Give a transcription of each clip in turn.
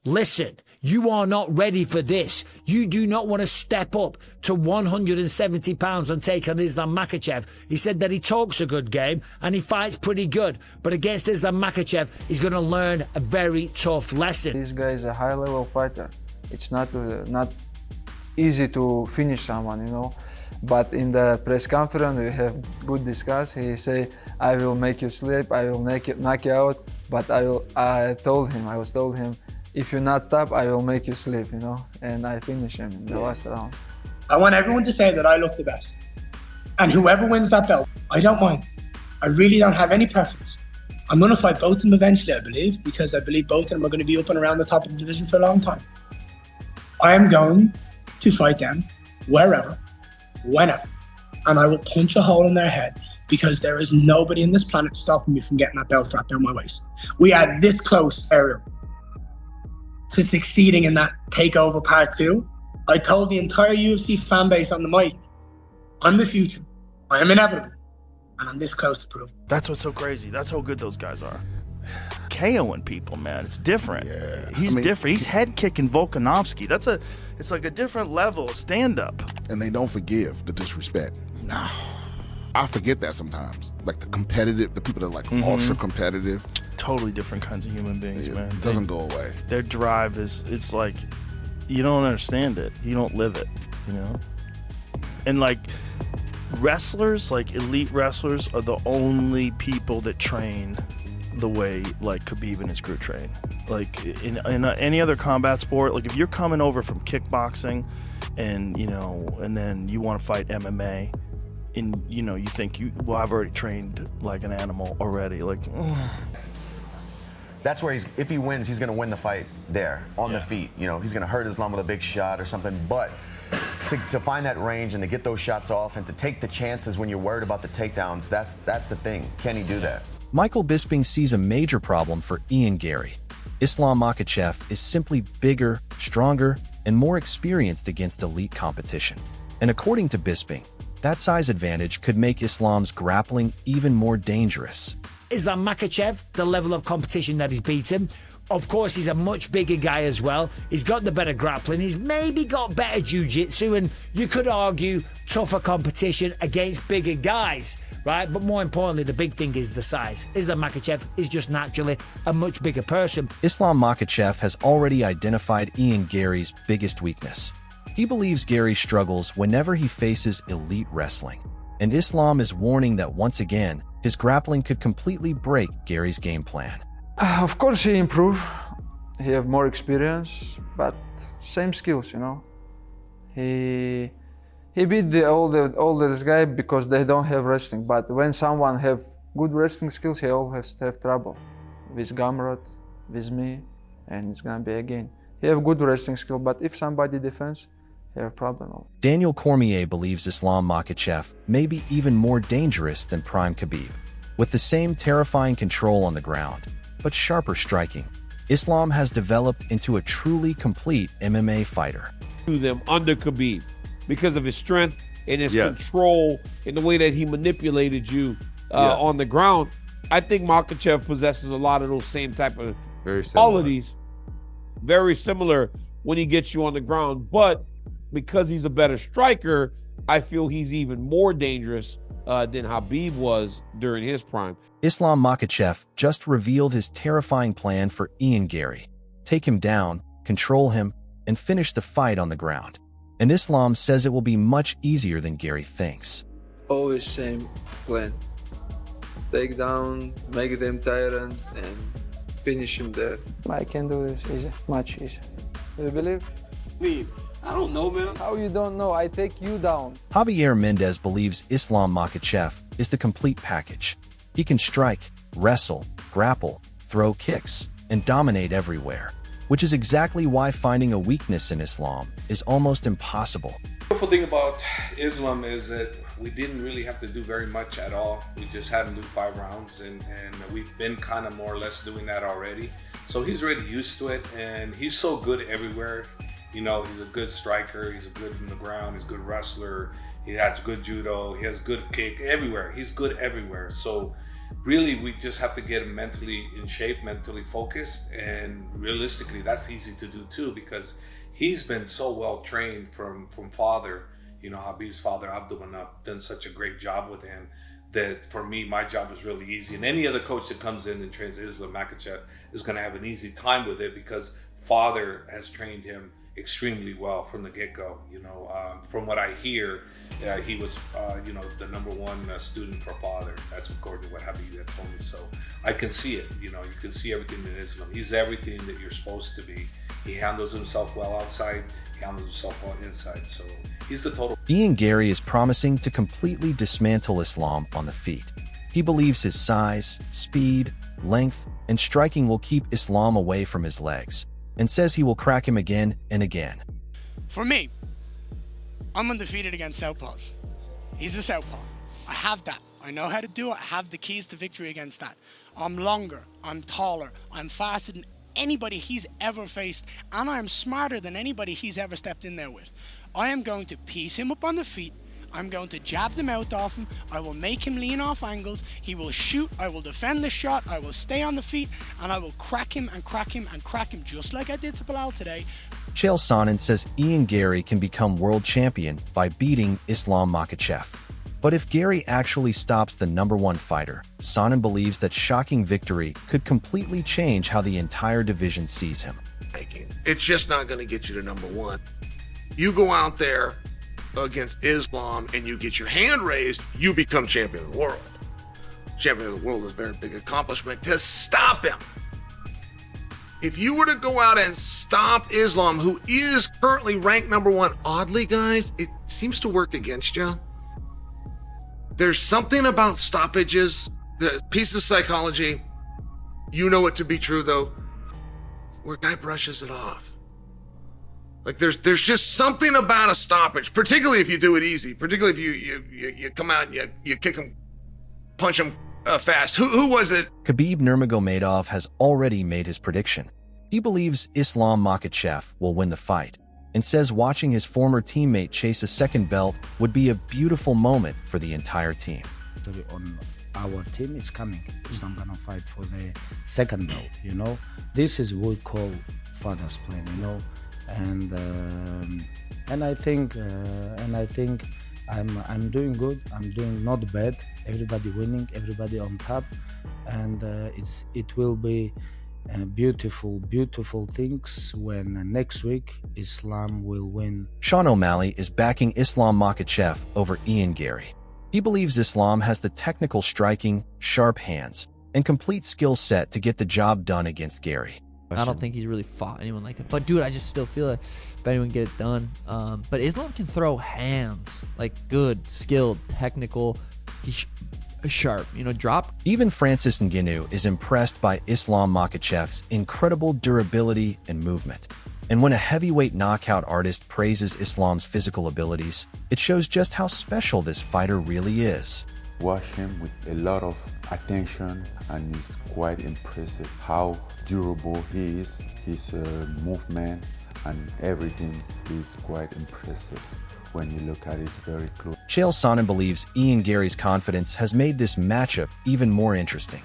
Listen, you are not ready for this. You do not want to step up to 170 pounds and take on Islam Makhachev. He said that he talks a good game and he fights pretty good. But against Islam Makhachev, he's going to learn a very tough lesson. This guy is a high-level fighter. It's not easy to finish someone, you know. But in the press conference, we have good discuss. He say, "I will make you sleep. I will knock you out." But I was told him, if you're not top, I will make you sleep, you know. And I finish him in the last round. I want everyone to say that I look the best. And whoever wins that belt, I don't mind. I really don't have any preference. I'm going to fight both of them eventually, I believe, because I believe both of them are going to be up and around the top of the division for a long time. I am going to fight them wherever, whenever, and I will punch a hole in their head because there is nobody in this planet stopping me from getting that belt wrapped around my waist. We are this close, Ariel, to succeeding in that takeover part 2. I told the entire UFC fan base on the mic, I'm the future, I am inevitable, and I'm this close to prove. That's what's so crazy. That's how good those guys are. KOing people, man. It's different. Yeah. He's different. He's head kicking Volkanovski. It's like a different level of stand up. And they don't forgive the disrespect. No. I forget that sometimes. Like the people that are like ultra competitive. Totally different kinds of human beings, man. It doesn't go away. Their drive it's like, you don't understand it. You don't live it, you know? And like wrestlers, like elite wrestlers, are the only people that train the way like Khabib and his crew train. Like in any other combat sport, like if you're coming over from kickboxing and, you know, and then you want to fight MMA and, you know, you think I've already trained like an animal already. Like, that's where if he wins, he's going to win the fight there on the feet. You know, he's going to hurt Islam with a big shot or something. But to find that range and to get those shots off and to take the chances when you're worried about the takedowns, that's the thing. Can he do that? Michael Bisping sees a major problem for Ian Garry. Islam Makhachev is simply bigger, stronger, and more experienced against elite competition. And according to Bisping, that size advantage could make Islam's grappling even more dangerous. Islam Makhachev, the level of competition that he's beaten, of course, he's a much bigger guy as well. He's got the better grappling. He's maybe got better jiu-jitsu, and you could argue tougher competition against bigger guys, right? But more importantly, the big thing is the size. Islam Makhachev is just naturally a much bigger person. Islam Makhachev has already identified Ian Garry's biggest weakness. He believes Garry struggles whenever he faces elite wrestling. And Islam is warning that once again, his grappling could completely break Garry's game plan. Of course he improved. He have more experience, but same skills, you know. He beat the oldest guy because they don't have wrestling. But when someone have good wrestling skills, he always have trouble with Gamrot, with me, and it's gonna be again. He have good wrestling skill, but if somebody defends, he have a problem. Daniel Cormier believes Islam Makhachev may be even more dangerous than Prime Khabib, with the same terrifying control on the ground, but sharper striking. Islam has developed into a truly complete MMA fighter. To them under Khabib because of his strength and his control and the way that he manipulated you on the ground. I think Makhachev possesses a lot of those same type of qualities. Very similar when he gets you on the ground, but because he's a better striker, I feel he's even more dangerous than Khabib was during his prime. Islam Makhachev just revealed his terrifying plan for Ian Garry. Take him down, control him, and finish the fight on the ground. And Islam says it will be much easier than Garry thinks. Always same plan. Take down, make them tired, and finish him there. I can do this easy, much easier. Do you believe? Me? I don't know, man. How you don't know? I take you down. Javier Mendez believes Islam Makhachev is the complete package. He can strike, wrestle, grapple, throw kicks, and dominate everywhere, which is exactly why finding a weakness in Islam is almost impossible. The beautiful thing about Islam is that we didn't really have to do very much at all. We just had him do 5 rounds, and we've been kind of more or less doing that already. So he's already used to it, and he's so good everywhere. You know, he's a good striker, he's good in the ground, he's a good wrestler, he has good judo, he has good kick everywhere. He's good everywhere. So really we just have to get him mentally in shape, mentally focused, and realistically that's easy to do too, because he's been so well trained from father. You know, Habib's father Abdulmanap done such a great job with him that for me, my job is really easy. And any other coach that comes in and trains Islam Makhachev is going to have an easy time with it, because father has trained him extremely well from the get-go. You know, from what I hear, he was, you know, the #1 student for father. That's according to what Habib had told me. So I can see it. You know, you can see everything in Islam. He's everything that you're supposed to be. He handles himself well outside. He handles himself well inside. So he's the total. Ian Garry is promising to completely dismantle Islam on the feet. He believes his size, speed, length, and striking will keep Islam away from his legs, and says he will crack him again and again. For me, I'm undefeated against southpaws. He's a southpaw. I have that. I know how to do it. I have the keys to victory against that. I'm longer. I'm taller. I'm faster than anybody he's ever faced, and I am smarter than anybody he's ever stepped in there with. I am going to piece him up on the feet. I'm going to jab the mouth off him. I will make him lean off angles. He will shoot. I will defend the shot. I will stay on the feet, and I will crack him and crack him and crack him just like I did to Bilal today. Chael Sonnen says Ian Garry can become world champion by beating Islam Makhachev. But if Garry actually stops the #1 fighter, Sonnen believes that shocking victory could completely change how the entire division sees him. It's just not going to get you to #1. You go out there against Islam and you get your hand raised, you become champion of the world. Champion of the world is a very big accomplishment. To stop him, if you were to go out and stop Islam, who is currently ranked #1, oddly, guys, it seems to work against you. There's something about stoppages, the piece of psychology, you know it to be true though, where a guy brushes it off. Like there's just something about a stoppage, particularly if you do it easy, particularly if you come out and you kick him, punch him fast. Who was it? Khabib Nurmagomedov has already made his prediction. He believes Islam Makhachev will win the fight, and says watching his former teammate chase a second belt would be a beautiful moment for the entire team. On our team is coming. Islam gonna fight for the second belt. You know, this is what we call father's plan. You know, and I think I'm doing good. I'm doing not bad. Everybody winning. Everybody on top, and it will be. Beautiful things when next week Islam will win. Sean O'Malley is backing Islam Makhachev over Ian Garry. He believes Islam has the technical striking, sharp hands, and complete skill set to get the job done against Garry. I don't think he's really fought anyone like that. But dude, I just still feel like if anyone can get it done. But Islam can throw hands, like good, skilled, technical. He's sharp, you know, drop. Even Francis Ngannou is impressed by Islam Makhachev's incredible durability and movement. And when a heavyweight knockout artist praises Islam's physical abilities, it shows just how special this fighter really is. Watch him with a lot of attention, and it's quite impressive how durable he is. His movement and everything is quite impressive when you look at it very close. Chael Sonnen believes Ian Garry's confidence has made this matchup even more interesting.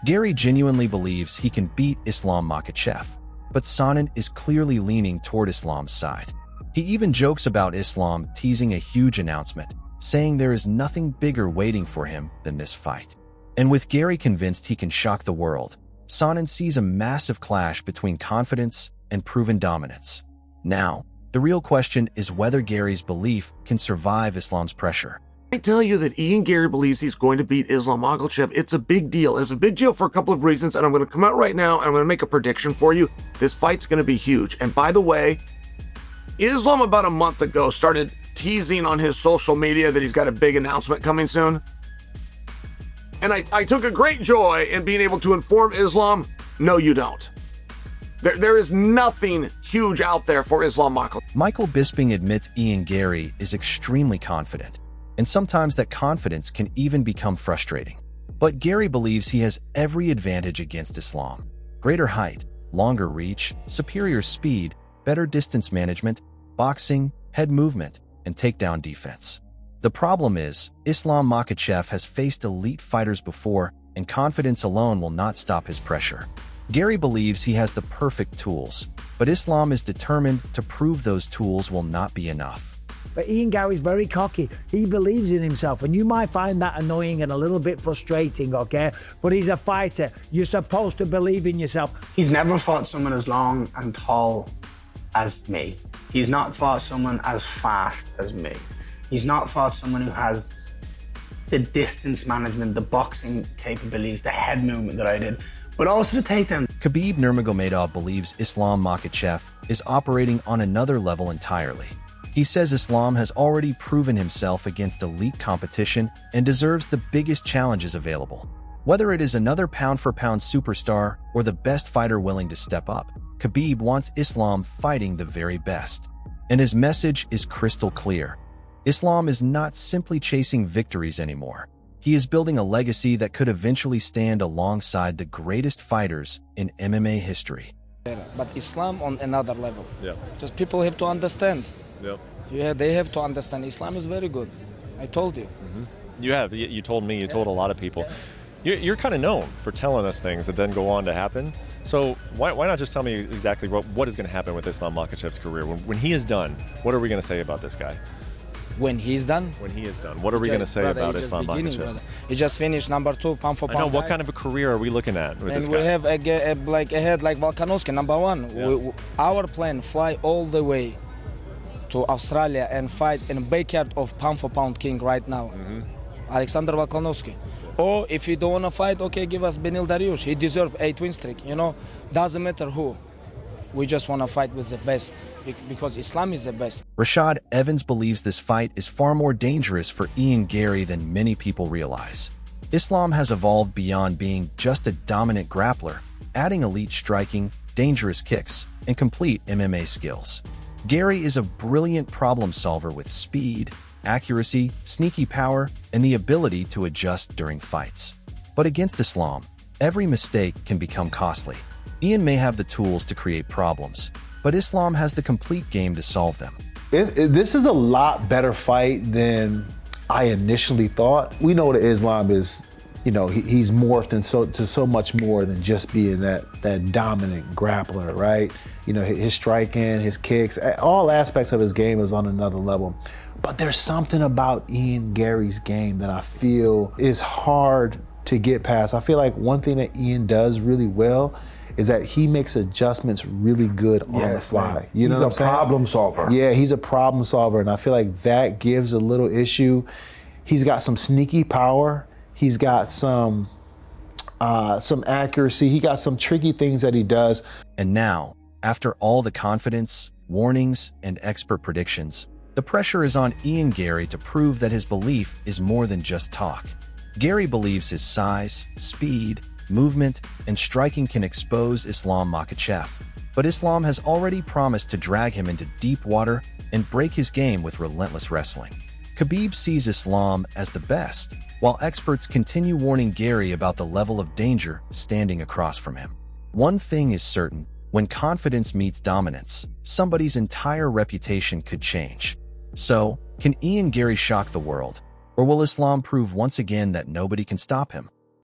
Garry genuinely believes he can beat Islam Makhachev, but Sonnen is clearly leaning toward Islam's side. He even jokes about Islam teasing a huge announcement, saying there is nothing bigger waiting for him than this fight. And with Garry convinced he can shock the world, Sonnen sees a massive clash between confidence and proven dominance. Now, the real question is whether Garry's belief can survive Islam's pressure. I tell you that Ian Garry believes he's going to beat Islam Makhachev. It's a big deal. It's a big deal for a couple of reasons, and I'm going to come out right now and I'm going to make a prediction for you. This fight's going to be huge. And by the way, Islam about a month ago started teasing on his social media that he's got a big announcement coming soon. And I took a great joy in being able to inform Islam, no, you don't. There is nothing huge out there for Islam Makhachev. Michael Bisping admits Ian Garry is extremely confident, and sometimes that confidence can even become frustrating. But Garry believes he has every advantage against Islam. Greater height, longer reach, superior speed, better distance management, boxing, head movement, and takedown defense. The problem is, Islam Makhachev has faced elite fighters before and confidence alone will not stop his pressure. Garry believes he has the perfect tools, but Islam is determined to prove those tools will not be enough. But Ian Garry's very cocky. He believes in himself, and you might find that annoying and a little bit frustrating, okay? But he's a fighter. You're supposed to believe in yourself. He's never fought someone as long and tall as me. He's not fought someone as fast as me. He's not fought someone who has the distance management, the boxing capabilities, the head movement that I did, but also the takedown. Khabib Nurmagomedov believes Islam Makhachev is operating on another level entirely. He says Islam has already proven himself against elite competition and deserves the biggest challenges available. Whether it is another pound-for-pound superstar or the best fighter willing to step up, Khabib wants Islam fighting the very best. And his message is crystal clear. Islam is not simply chasing victories anymore. He is building a legacy that could eventually stand alongside the greatest fighters in MMA history. But Islam on another level. Yeah. Just people have to understand. Yep. Yeah, they have to understand. Islam is very good. I told you. You have. You told me. You told a lot of people. You're kind of known for telling us things that then go on to happen. So why not just tell me exactly what is going to happen with Islam Makhachev's career? When he is done, what are we going to say about this guy? When he's done? When he is done. What are we going to say about Islam Makhachev? He just finished number 2 pound for pound. I know. What kind of a career are we looking at with this and guy? we have ahead like Volkanovski, number 1. Yeah. Our plan, fly all the way to Australia and fight in the backyard of pound for pound king right now, Alexander Volkanovski. Or if you don't want to fight, okay, give us Benil Dariush. He deserves 8 win streak. Doesn't matter who. We just want to fight with the best because Islam is the best. Rashad Evans believes this fight is far more dangerous for Ian Garry than many people realize. Islam has evolved beyond being just a dominant grappler, adding elite striking, dangerous kicks, and complete MMA skills. Garry is a brilliant problem solver with speed, accuracy, sneaky power, and the ability to adjust during fights. But against Islam, every mistake can become costly. Ian may have the tools to create problems, but Islam has the complete game to solve them. This is a lot better fight than I initially thought. We know that Islam is, he's morphed into so much more than just being that dominant grappler, right? His striking, his kicks, all aspects of his game is on another level. But there's something about Ian Garry's game that I feel is hard to get past. I feel like one thing that Ian does really well is that he makes adjustments really good on the fly. Man. You know what I'm saying? He's a problem solver. Yeah, he's a problem solver, and I feel like that gives a little issue. He's got some sneaky power. He's got some accuracy. He got some tricky things that he does. And now, after all the confidence, warnings, and expert predictions, the pressure is on Ian Garry to prove that his belief is more than just talk. Garry believes his size, speed, movement, and striking can expose Islam Makhachev. But Islam has already promised to drag him into deep water and break his game with relentless wrestling. Khabib sees Islam as the best, while experts continue warning Garry about the level of danger standing across from him. One thing is certain, when confidence meets dominance, somebody's entire reputation could change. So, can Ian Garry shock the world? Or will Islam prove once again that nobody can stop him?